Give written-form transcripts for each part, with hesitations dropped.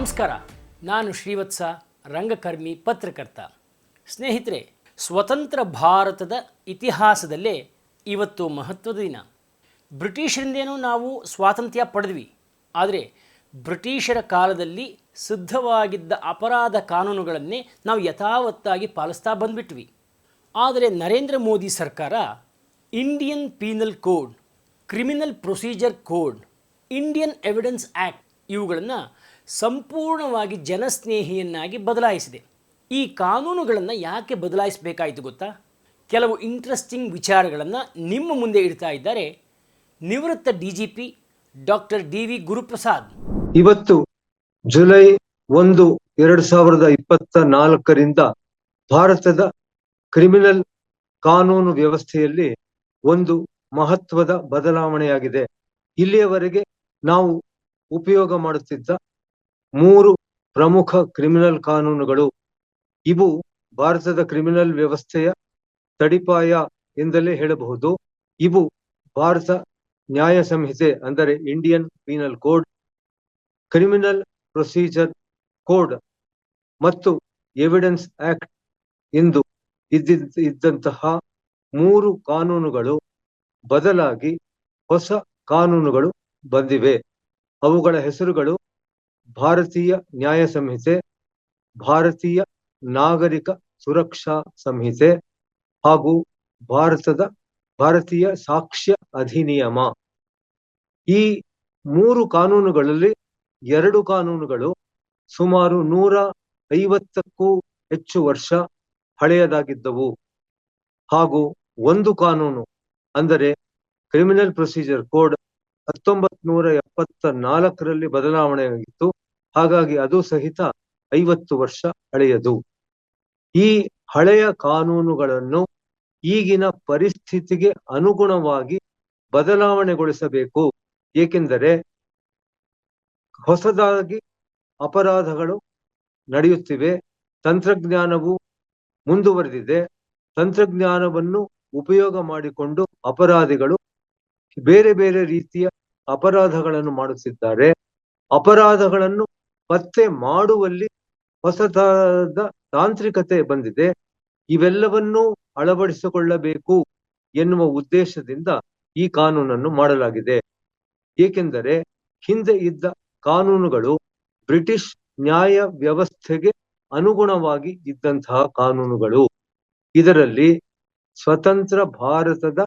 ನಮಸ್ಕಾರ, ನಾನು ಶ್ರೀವತ್ಸ, ರಂಗಕರ್ಮಿ, ಪತ್ರಕರ್ತ. ಸ್ನೇಹಿತರೆ, ಸ್ವತಂತ್ರ ಭಾರತದ ಇತಿಹಾಸದಲ್ಲೇ ಇವತ್ತು ಮಹತ್ವದ ದಿನ. ಬ್ರಿಟಿಷರಿಂದೇನೋ ನಾವು ಸ್ವಾತಂತ್ರ್ಯ ಪಡೆದ್ವಿ, ಆದರೆ ಬ್ರಿಟಿಷರ ಕಾಲದಲ್ಲಿ ಸಿದ್ಧವಾಗಿದ್ದ ಅಪರಾಧ ಕಾನೂನುಗಳನ್ನೇ ನಾವು ಯಥಾವತ್ತಾಗಿ ಪಾಲಿಸ್ತಾ ಬಂದ್ಬಿಟ್ವಿ. ಆದರೆ ನರೇಂದ್ರ ಮೋದಿ ಸರ್ಕಾರ Indian penal code, criminal procedure code, Indian evidence act ಇವುಗಳನ್ನು ಸಂಪೂರ್ಣವಾಗಿ ಜನಸ್ನೇಹಿಯನ್ನಾಗಿ ಬದಲಾಯಿಸಿದೆ. ಈ ಕಾನೂನುಗಳನ್ನು ಯಾಕೆ ಬದಲಾಯಿಸಬೇಕಾಯಿತು ಗೊತ್ತಾ? ಕೆಲವು ಇಂಟ್ರೆಸ್ಟಿಂಗ್ ವಿಚಾರಗಳನ್ನು ನಿಮ್ಮ ಮುಂದೆ ಇಡ್ತಾ ಇದ್ದಾರೆ ನಿವೃತ್ತ DGP ಡಾಕ್ಟರ್ DV ಗುರುಪ್ರಸಾದ್. ಇವತ್ತು ಜುಲೈ 1, 2024ರಿಂದ ಭಾರತದ ಕ್ರಿಮಿನಲ್ ಕಾನೂನು ವ್ಯವಸ್ಥೆಯಲ್ಲಿ ಒಂದು ಮಹತ್ವದ ಬದಲಾವಣೆಯಾಗಿದೆ. ಇಲ್ಲಿಯವರೆಗೆ ನಾವು ಉಪಯೋಗ ಮಾಡುತ್ತಿದ್ದ 3 ಪ್ರಮುಖ ಕ್ರಿಮಿನಲ್ ಕಾನೂನುಗಳು, ಇವು ಭಾರತದ ಕ್ರಿಮಿನಲ್ ವ್ಯವಸ್ಥೆಯ ತಡಿಪಾಯ ಎಂದಲೇ ಹೇಳಬಹುದು. ಇವು ಭಾರತ ನ್ಯಾಯ ಸಂಹಿತೆ ಅಂದರೆ Indian penal code, criminal procedure code ಮತ್ತು ಎವಿಡೆನ್ಸ್ ಆಕ್ಟ್ ಎಂದು ಇದ್ದಂತಹ 3 ಕಾನೂನುಗಳು ಬದಲಾಗಿ ಹೊಸ ಕಾನೂನುಗಳು ಬಂದಿವೆ. ಅವುಗಳ ಹೆಸರುಗಳು ಭಾರತೀಯ ನ್ಯಾಯ ಸಂಹಿತೆ, ಭಾರತೀಯ ನಾಗರಿಕ ಸುರಕ್ಷಾ ಸಂಹಿತೆ ಹಾಗೂ ಭಾರತೀಯ ಸಾಕ್ಷ್ಯ ಅಧಿನಿಯಮ. ಈ 3 ಕಾನೂನುಗಳಲ್ಲಿ 2 ಕಾನೂನುಗಳು ಸುಮಾರು 150ಕ್ಕೂ ಹೆಚ್ಚು ವರ್ಷ ಹಳೆಯದಾಗಿದ್ದವು ಹಾಗೂ ಒಂದು ಕಾನೂನು ಅಂದರೆ ಕ್ರಿಮಿನಲ್ ಪ್ರೊಸೀಜರ್ ಕೋಡ್ 1974ರಲ್ಲಿ ಬದಲಾವಣೆಯಾಗಿತ್ತು. ಹಾಗಾಗಿ ಅದು ಸಹಿತ 50 ವರ್ಷ ಹಳೆಯದು. ಈ ಹಳೆಯ ಕಾನೂನುಗಳನ್ನು ಈಗಿನ ಪರಿಸ್ಥಿತಿಗೆ ಅನುಗುಣವಾಗಿ ಬದಲಾವಣೆಗೊಳಿಸಬೇಕು. ಏಕೆಂದರೆ ಹೊಸದಾಗಿ ಅಪರಾಧಗಳು ನಡೆಯುತ್ತಿವೆ, ತಂತ್ರಜ್ಞಾನವು ಮುಂದುವರೆದಿದೆ. ತಂತ್ರಜ್ಞಾನವನ್ನು ಉಪಯೋಗ ಮಾಡಿಕೊಂಡು ಅಪರಾಧಿಗಳು ಬೇರೆ ಬೇರೆ ರೀತಿಯ ಅಪರಾಧಗಳನ್ನು ಮಾಡುತ್ತಿದ್ದಾರೆ. ಅಪರಾಧಗಳನ್ನು ಪತ್ತೆ ಮಾಡುವಲ್ಲಿ ಹೊಸದಾದ ತಾಂತ್ರಿಕತೆ ಬಂದಿದೆ. ಇವೆಲ್ಲವನ್ನೂ ಅಳವಡಿಸಿಕೊಳ್ಳಬೇಕು ಎನ್ನುವ ಉದ್ದೇಶದಿಂದ ಈ ಕಾನೂನನ್ನು ಮಾಡಲಾಗಿದೆ. ಏಕೆಂದರೆ ಹಿಂದೆ ಇದ್ದ ಕಾನೂನುಗಳು ಬ್ರಿಟಿಷ್ ನ್ಯಾಯ ವ್ಯವಸ್ಥೆಗೆ ಅನುಗುಣವಾಗಿ ಇದ್ದಂತಹ ಕಾನೂನುಗಳು. ಇದರಲ್ಲಿ ಸ್ವತಂತ್ರ ಭಾರತದ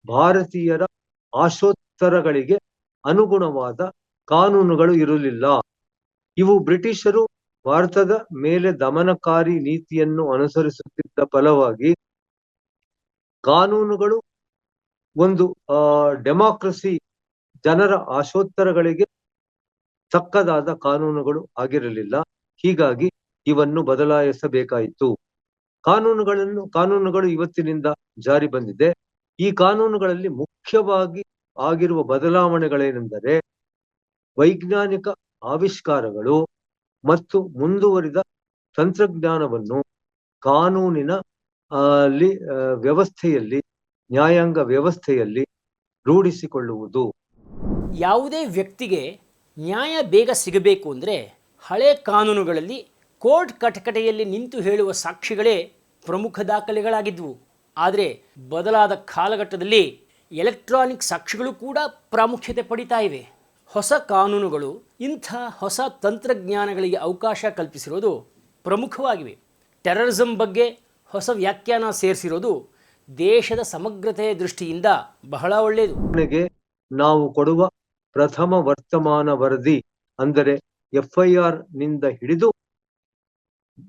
ಭಾರತೀಯರ ಆಶೋತ್ತರಗಳಿಗೆ ಅನುಗುಣವಾದ ಕಾನೂನುಗಳು ಇರಲಿಲ್ಲ. ಇವು ಬ್ರಿಟಿಷರು ಭಾರತದ ಮೇಲೆ ದಮನಕಾರಿ ನೀತಿಯನ್ನು ಅನುಸರಿಸುತ್ತಿದ್ದ ಫಲವಾಗಿ ಕಾನೂನುಗಳು ಒಂದು ಡೆಮಾಕ್ರಸಿ, ಜನರ ಆಶೋತ್ತರಗಳಿಗೆ ತಕ್ಕದಾದ ಕಾನೂನುಗಳು ಆಗಿರಲಿಲ್ಲ. ಹೀಗಾಗಿ ಇವನ್ನು ಬದಲಾಯಿಸಬೇಕಾಯಿತು. ಕಾನೂನುಗಳು ಇವತ್ತಿನಿಂದ ಜಾರಿ ಬಂದಿದೆ. ಈ ಕಾನೂನುಗಳಲ್ಲಿ ಮುಖ್ಯವಾಗಿ ಆಗಿರುವ ಬದಲಾವಣೆಗಳೇನೆಂದರೆ ವೈಜ್ಞಾನಿಕ ಆವಿಷ್ಕಾರಗಳು ಮತ್ತು ಮುಂದುವರಿದ ತಂತ್ರಜ್ಞಾನವನ್ನು ಕಾನೂನಿನ ವ್ಯವಸ್ಥೆಯಲ್ಲಿ, ನ್ಯಾಯಾಂಗ ವ್ಯವಸ್ಥೆಯಲ್ಲಿ ರೂಢಿಸಿಕೊಳ್ಳುವುದು. ಯಾವುದೇ ವ್ಯಕ್ತಿಗೆ ನ್ಯಾಯ ಬೇಗ ಸಿಗಬೇಕು ಅಂದರೆ ಹಳೆ ಕಾನೂನುಗಳಲ್ಲಿ ಕೋರ್ಟ್ ಕಟಕಟೆಯಲ್ಲಿ ನಿಂತು ಹೇಳುವ ಸಾಕ್ಷಿಗಳೇ ಪ್ರಮುಖ ದಾಖಲೆಗಳಾಗಿದ್ವು. ಆದರೆ ಬದಲಾದ ಕಾಲಘಟ್ಟದಲ್ಲಿ ಎಲೆಕ್ಟ್ರಾನಿಕ್ ಸಾಕ್ಷಿಗಳು ಕೂಡ ಪ್ರಾಮುಖ್ಯತೆ ಪಡಿತಾ ಇವೆ. ಹೊಸ ಕಾನೂನುಗಳು ಇಂಥ ಹೊಸ ತಂತ್ರಜ್ಞಾನಗಳಿಗೆ ಅವಕಾಶ ಕಲ್ಪಿಸಿರೋದು ಪ್ರಮುಖವಾಗಿವೆ. ಟೆರರಿಸಂ ಬಗ್ಗೆ ಹೊಸ ವ್ಯಾಖ್ಯಾನ ಸೇರಿಸಿರೋದು ದೇಶದ ಸಮಗ್ರತೆಯ ದೃಷ್ಟಿಯಿಂದ ಬಹಳ ಒಳ್ಳೆಯದು. ನಾವು ಕೊಡುವ ಪ್ರಥಮ ವರ್ತಮಾನ ವರದಿ ಅಂದರೆ FIR ನಿಂದ ಹಿಡಿದು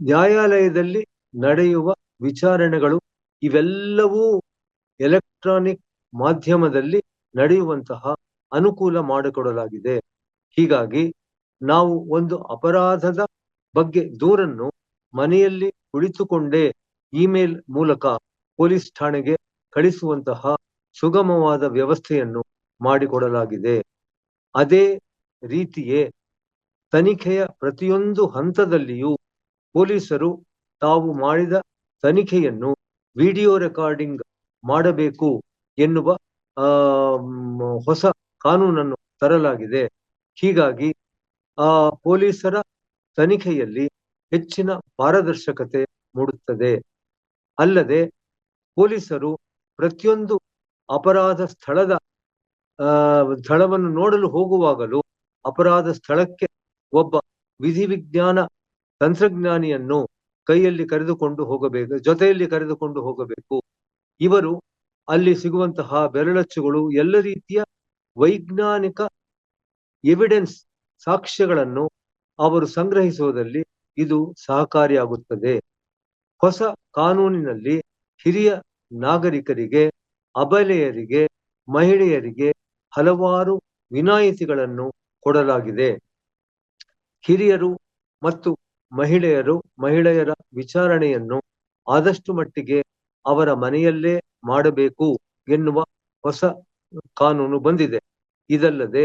ನ್ಯಾಯಾಲಯದಲ್ಲಿ ನಡೆಯುವ ವಿಚಾರಣೆಗಳು ಇವೆಲ್ಲವೂ ಎಲೆಕ್ಟ್ರಾನಿಕ್ ಮಾಧ್ಯಮದಲ್ಲಿ ನಡೆಯುವಂತಹ ಅನುಕೂಲ ಮಾಡಿಕೊಡಲಾಗಿದೆ. ಹೀಗಾಗಿ ನಾವು ಒಂದು ಅಪರಾಧದ ಬಗ್ಗೆ ದೂರನ್ನು ಮನೆಯಲ್ಲಿ ಕುಳಿತುಕೊಂಡೇ ಇಮೇಲ್ ಮೂಲಕ ಪೊಲೀಸ್ ಠಾಣೆಗೆ ಕಳಿಸುವಂತಹ ಸುಗಮವಾದ ವ್ಯವಸ್ಥೆಯನ್ನು ಮಾಡಿಕೊಡಲಾಗಿದೆ. ಅದೇ ರೀತಿಯೇ ತನಿಖೆಯ ಪ್ರತಿಯೊಂದು ಹಂತದಲ್ಲಿಯೂ ಪೊಲೀಸರು ತಾವು ಮಾಡಿದ ತನಿಖೆಯನ್ನು ವಿಡಿಯೋ ರೆಕಾರ್ಡಿಂಗ್ ಮಾಡಬೇಕು ಎನ್ನುವ ಹೊಸ ಕಾನೂನನ್ನು ತರಲಾಗಿದೆ. ಹೀಗಾಗಿ ಪೊಲೀಸರ ತನಿಖೆಯಲ್ಲಿ ಹೆಚ್ಚಿನ ಪಾರದರ್ಶಕತೆ ಮೂಡುತ್ತದೆ. ಅಲ್ಲದೆ ಪೊಲೀಸರು ಪ್ರತಿಯೊಂದು ಅಪರಾಧ ಸ್ಥಳವನ್ನು ನೋಡಲು ಹೋಗುವಾಗಲೂ ಅಪರಾಧ ಸ್ಥಳಕ್ಕೆ ಒಬ್ಬ ವಿಧಿವಿಜ್ಞಾನ ತಂತ್ರಜ್ಞಾನಿಯನ್ನು ಜೊತೆಯಲ್ಲಿ ಕರೆದುಕೊಂಡು ಹೋಗಬೇಕು. ಇವರು ಅಲ್ಲಿ ಸಿಗುವಂತಹ ಬೆರಳಚ್ಚುಗಳು, ಎಲ್ಲ ರೀತಿಯ ವೈಜ್ಞಾನಿಕ ಎವಿಡೆನ್ಸ್, ಸಾಕ್ಷ್ಯಗಳನ್ನು ಅವರು ಸಂಗ್ರಹಿಸುವುದರಲ್ಲಿ ಇದು ಸಹಕಾರಿಯಾಗುತ್ತದೆ. ಹೊಸ ಕಾನೂನಿನಲ್ಲಿ ಹಿರಿಯ ನಾಗರಿಕರಿಗೆ, ಅಬಲೆಯರಿಗೆ, ಮಹಿಳೆಯರಿಗೆ ಹಲವಾರು ವಿನಾಯಿತಿಗಳನ್ನು ಕೊಡಲಾಗಿದೆ. ಹಿರಿಯರು ಮತ್ತು ಮಹಿಳೆಯರ ವಿಚಾರಣೆಯನ್ನು ಆದಷ್ಟು ಮಟ್ಟಿಗೆ ಅವರ ಮನೆಯಲ್ಲೇ ಮಾಡಬೇಕು ಎನ್ನುವ ಹೊಸ ಕಾನೂನು ಬಂದಿದೆ. ಇದಲ್ಲದೆ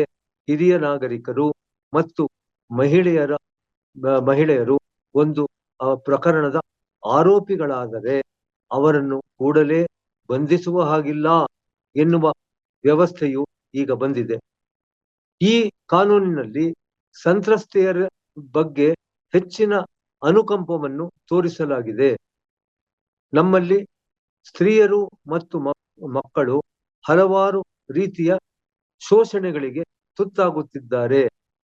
ಹಿರಿಯ ನಾಗರಿಕರು ಮತ್ತು ಮಹಿಳೆಯರು ಒಂದು ಪ್ರಕರಣದ ಆರೋಪಿಗಳಾದರೆ ಅವರನ್ನು ಕೂಡಲೇ ಬಂಧಿಸುವ ಹಾಗಿಲ್ಲ ಎನ್ನುವ ವ್ಯವಸ್ಥೆಯು ಈಗ ಬಂದಿದೆ. ಈ ಕಾನೂನಿನಲ್ಲಿ ಸಂತ್ರಸ್ತೆಯರ ಬಗ್ಗೆ ಹೆಚ್ಚಿನ ಅನುಕಂಪವನ್ನು ತೋರಿಸಲಾಗಿದೆ. ನಮ್ಮಲ್ಲಿ ಸ್ತ್ರೀಯರು ಮತ್ತು ಮಕ್ಕಳು ಹಲವಾರು ರೀತಿಯ ಶೋಷಣೆಗಳಿಗೆ ತುತ್ತಾಗುತ್ತಿದ್ದಾರೆ.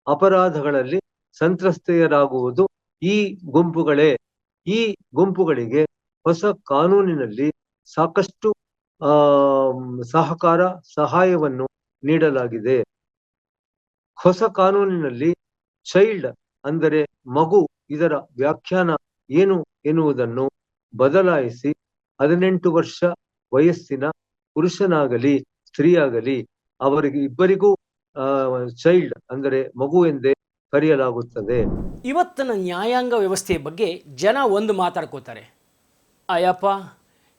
ಅಪರಾಧಗಳಲ್ಲಿ ಸಂತ್ರಸ್ತೆಯರಾಗುವುದು ಈ ಗುಂಪುಗಳೇ. ಈ ಗುಂಪುಗಳಿಗೆ ಹೊಸ ಕಾನೂನಿನಲ್ಲಿ ಸಾಕಷ್ಟು ಸಹಾಯವನ್ನು ನೀಡಲಾಗಿದೆ. ಹೊಸ ಕಾನೂನಿನಲ್ಲಿ ಚೈಲ್ಡ್ ಅಂದರೆ ಮಗು, ಇದರ ವ್ಯಾಖ್ಯಾನ ಏನು ಎನ್ನುವುದನ್ನು ಬದಲಾಯಿಸಿ 18 ವರ್ಷ ವಯಸ್ಸಿನ ಪುರುಷನಾಗಲಿ ಸ್ತ್ರೀಯಾಗಲಿ ಅವರಿಗೆ ಇಬ್ಬರಿಗೂ ಚೈಲ್ಡ್ ಅಂದರೆ ಮಗು ಎಂದೇ ಕರೆಯಲಾಗುತ್ತದೆ. ಇವತ್ತಿನ ನ್ಯಾಯಾಂಗ ವ್ಯವಸ್ಥೆಯ ಬಗ್ಗೆ ಜನ ಒಂದು ಮಾತಾಡ್ಕೋತಾರೆ, ಅಯ್ಯಪ್ಪ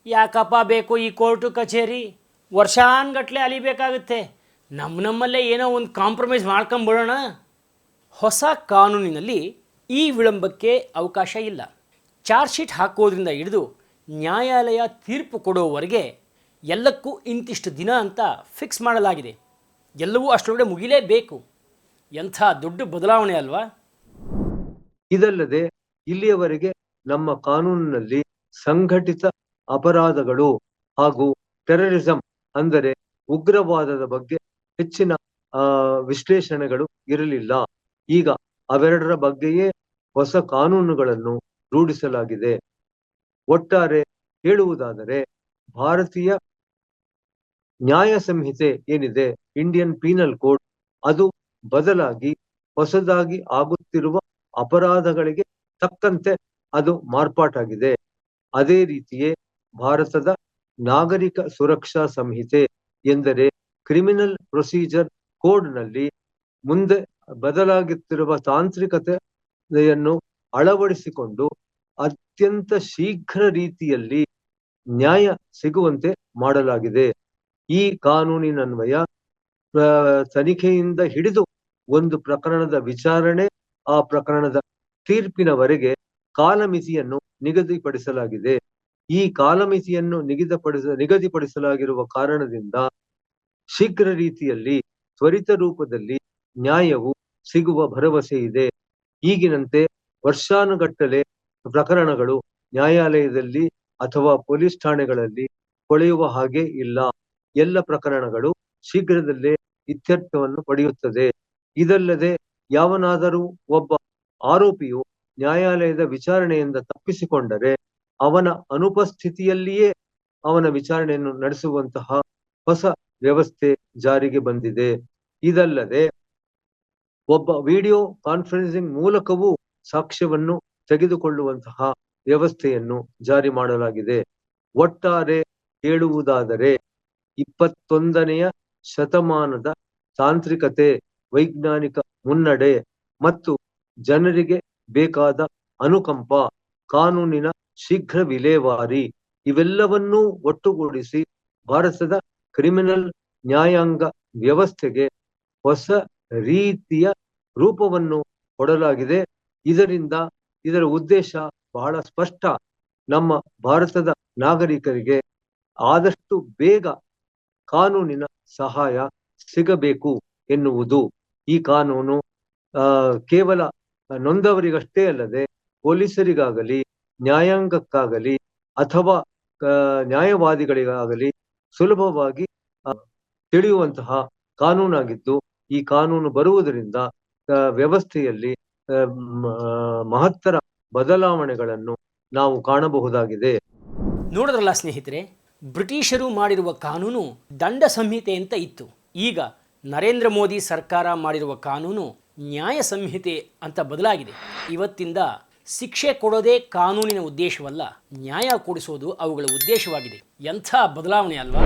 ಯಾಕಪ್ಪ ಬೇಕು ಈ ಕೋರ್ಟು ಕಚೇರಿ, ವರ್ಷಾನ್ಗಟ್ಲೆ ಅಲಿಬೇಕಾಗುತ್ತೆ, ನಮ್ಮಲ್ಲೇ ಏನೋ ಒಂದು ಕಾಂಪ್ರಮೈಸ್ ಮಾಡ್ಕೊಂಬಿಡೋಣ. ಹೊಸ ಕಾನೂನಿನಲ್ಲಿ ಈ ವಿಳಂಬಕ್ಕೆ ಅವಕಾಶ ಇಲ್ಲ. ಚಾರ್ಜ್ ಶೀಟ್ ಹಾಕೋದ್ರಿಂದ ಹಿಡಿದು ನ್ಯಾಯಾಲಯ ತೀರ್ಪು ಕೊಡೋವರೆಗೆ ಎಲ್ಲಕ್ಕೂ ಇಂತಿಷ್ಟು ದಿನ ಅಂತ ಫಿಕ್ಸ್ ಮಾಡಲಾಗಿದೆ. ಎಲ್ಲವೂ ಅಷ್ಟರೊಳಗೆ ಮುಗಿಲೇಬೇಕು. ಎಂಥ ದೊಡ್ಡ ಬದಲಾವಣೆ ಅಲ್ವಾ? ಇದಲ್ಲದೆ ಇಲ್ಲಿಯವರೆಗೆ ನಮ್ಮ ಕಾನೂನಿನಲ್ಲಿ ಸಂಘಟಿತ ಅಪರಾಧಗಳು ಹಾಗೂ ಟೆರರಿಸಂ ಅಂದರೆ ಉಗ್ರವಾದದ ಬಗ್ಗೆ ಹೆಚ್ಚಿನ ವಿಶ್ಲೇಷಣೆಗಳು ಇರಲಿಲ್ಲ. ಈಗ ಅವೆರಡರ ಬಗ್ಗೆಯೇ ಹೊಸ ಕಾನೂನುಗಳನ್ನು ರೂಢಿಸಲಾಗಿದೆ. ಒಟ್ಟಾರೆ ಹೇಳುವುದಾದರೆ ಭಾರತೀಯ ನ್ಯಾಯ ಸಂಹಿತೆ ಏನಿದೆ, ಇಂಡಿಯನ್ ಪೀನಲ್ ಕೋಡ್, ಅದು ಬದಲಾಗಿ ಹೊಸದಾಗಿ ಆಗುತ್ತಿರುವ ಅಪರಾಧಗಳಿಗೆ ತಕ್ಕಂತೆ ಅದು ಮಾರ್ಪಾಟಾಗಿದೆ. ಅದೇ ರೀತಿಯೇ ಭಾರತದ ನಾಗರಿಕ ಸುರಕ್ಷಾ ಸಂಹಿತೆ ಎಂದರೆ ಕ್ರಿಮಿನಲ್ ಪ್ರೊಸೀಜರ್ ಕೋಡ್ನಲ್ಲಿ ಮುಂದೆ ಬದಲಾಗುತ್ತಿರುವ ತಾಂತ್ರಿಕತೆಯನ್ನು ಅಳವಡಿಸಿಕೊಂಡು ಅತ್ಯಂತ ಶೀಘ್ರ ರೀತಿಯಲ್ಲಿ ನ್ಯಾಯ ಸಿಗುವಂತೆ ಮಾಡಲಾಗಿದೆ. ಈ ಕಾನೂನಿನನ್ವಯ ತನಿಖೆಯಿಂದ ಹಿಡಿದು ಒಂದು ಪ್ರಕರಣದ ವಿಚಾರಣೆ, ಆ ಪ್ರಕರಣದ ತೀರ್ಪಿನವರೆಗೆ ಕಾಲಮಿತಿಯನ್ನು ನಿಗದಿಪಡಿಸಲಾಗಿದೆ. ಈ ಕಾಲಮಿತಿಯನ್ನು ನಿಗದಿಪಡಿಸಲಾಗಿರುವ ಕಾರಣದಿಂದ ಶೀಘ್ರ ರೀತಿಯಲ್ಲಿ, ತ್ವರಿತ ರೂಪದಲ್ಲಿ ನ್ಯಾಯವು ಸಿಗುವ ಭರವಸೆ ಇದೆ. ಈಗಿನಂತೆ ವರ್ಷಾನುಗಟ್ಟಲೆ ಪ್ರಕರಣಗಳು ನ್ಯಾಯಾಲಯದಲ್ಲಿ ಅಥವಾ ಪೊಲೀಸ್ ಠಾಣೆಗಳಲ್ಲಿ ಕೊಳೆಯುವ ಹಾಗೆ ಇಲ್ಲ. ಎಲ್ಲ ಪ್ರಕರಣಗಳು ಶೀಘ್ರದಲ್ಲೇ ಇತ್ಯರ್ಥವನ್ನು ಪಡೆಯುತ್ತದೆ. ಇದಲ್ಲದೆ ಯಾವನಾದರೂ ಒಬ್ಬ ಆರೋಪಿಯು ನ್ಯಾಯಾಲಯದ ವಿಚಾರಣೆಯಿಂದ ತಪ್ಪಿಸಿಕೊಂಡರೆ ಅವನ ಅನುಪಸ್ಥಿತಿಯಲ್ಲಿಯೇ ಅವನ ವಿಚಾರಣೆಯನ್ನು ನಡೆಸುವಂತಹ ಹೊಸ ವ್ಯವಸ್ಥೆ ಜಾರಿಗೆ ಬಂದಿದೆ. ಇದಲ್ಲದೆ ಒಬ್ಬ ವಿಡಿಯೋ ಕಾನ್ಫರೆನ್ಸಿಂಗ್ ಮೂಲಕವೂ ಸಾಕ್ಷ್ಯವನ್ನು ತೆಗೆದುಕೊಳ್ಳುವಂತಹ ವ್ಯವಸ್ಥೆಯನ್ನು ಜಾರಿ ಮಾಡಲಾಗಿದೆ. ಒಟ್ಟಾರೆ ಹೇಳುವುದಾದರೆ 21ನೇ ಶತಮಾನದ ತಾಂತ್ರಿಕತೆ, ವೈಜ್ಞಾನಿಕ ಮುನ್ನಡೆ ಮತ್ತು ಜನರಿಗೆ ಬೇಕಾದ ಅನುಕಂಪ, ಕಾನೂನಿನ ಶೀಘ್ರ ವಿಲೇವಾರಿ ಇವೆಲ್ಲವನ್ನೂ ಒಟ್ಟುಗೂಡಿಸಿ ಭಾರತದ ಕ್ರಿಮಿನಲ್ ನ್ಯಾಯಾಂಗ ವ್ಯವಸ್ಥೆಗೆ ಹೊಸ ರೀತಿಯ ರೂಪವನ್ನು ಕೊಡಲಾಗಿದೆ. ಇದರ ಉದ್ದೇಶ ಬಹಳ ಸ್ಪಷ್ಟ. ನಮ್ಮ ಭಾರತದ ನಾಗರಿಕರಿಗೆ ಆದಷ್ಟು ಬೇಗ ಕಾನೂನಿನ ಸಹಾಯ ಸಿಗಬೇಕು ಎನ್ನುವುದು. ಈ ಕಾನೂನು ಕೇವಲ ನೊಂದವರಿಗಷ್ಟೇ ಅಲ್ಲದೆ ಪೊಲೀಸರಿಗಾಗಲಿ, ನ್ಯಾಯಾಂಗಕ್ಕಾಗಲಿ ಅಥವಾ ನ್ಯಾಯವಾದಿಗಳಿಗಾಗಲಿ ಸುಲಭವಾಗಿ ತಿಳಿಯುವಂತಹ ಕಾನೂನಾಗಿದ್ದು, ಈ ಕಾನೂನು ಬರುವುದರಿಂದ ವ್ಯವಸ್ಥೆಯಲ್ಲಿ ಮಹತ್ತರ ಬದಲಾವಣೆಗಳನ್ನು ನಾವು ಕಾಣಬಹುದಾಗಿದೆ. ನೋಡಿದ್ರಲ್ಲ ಸ್ನೇಹಿತರೆ, ಬ್ರಿಟಿಷರು ಮಾಡಿರುವ ಕಾನೂನು ದಂಡ ಸಂಹಿತೆ ಅಂತ ಇತ್ತು. ಈಗ ನರೇಂದ್ರ ಮೋದಿ ಸರ್ಕಾರ ಮಾಡಿರುವ ಕಾನೂನು ನ್ಯಾಯ ಸಂಹಿತೆ ಅಂತ ಬದಲಾಗಿದೆ. ಇವತ್ತಿಂದ ಶಿಕ್ಷೆ ಕೊಡೋದೇ ಕಾನೂನಿನ ಉದ್ದೇಶವಲ್ಲ, ನ್ಯಾಯ ಕೊಡಿಸೋದು ಅವುಗಳ ಉದ್ದೇಶವಾಗಿದೆ. ಎಂಥ ಬದಲಾವಣೆ ಅಲ್ವಾ?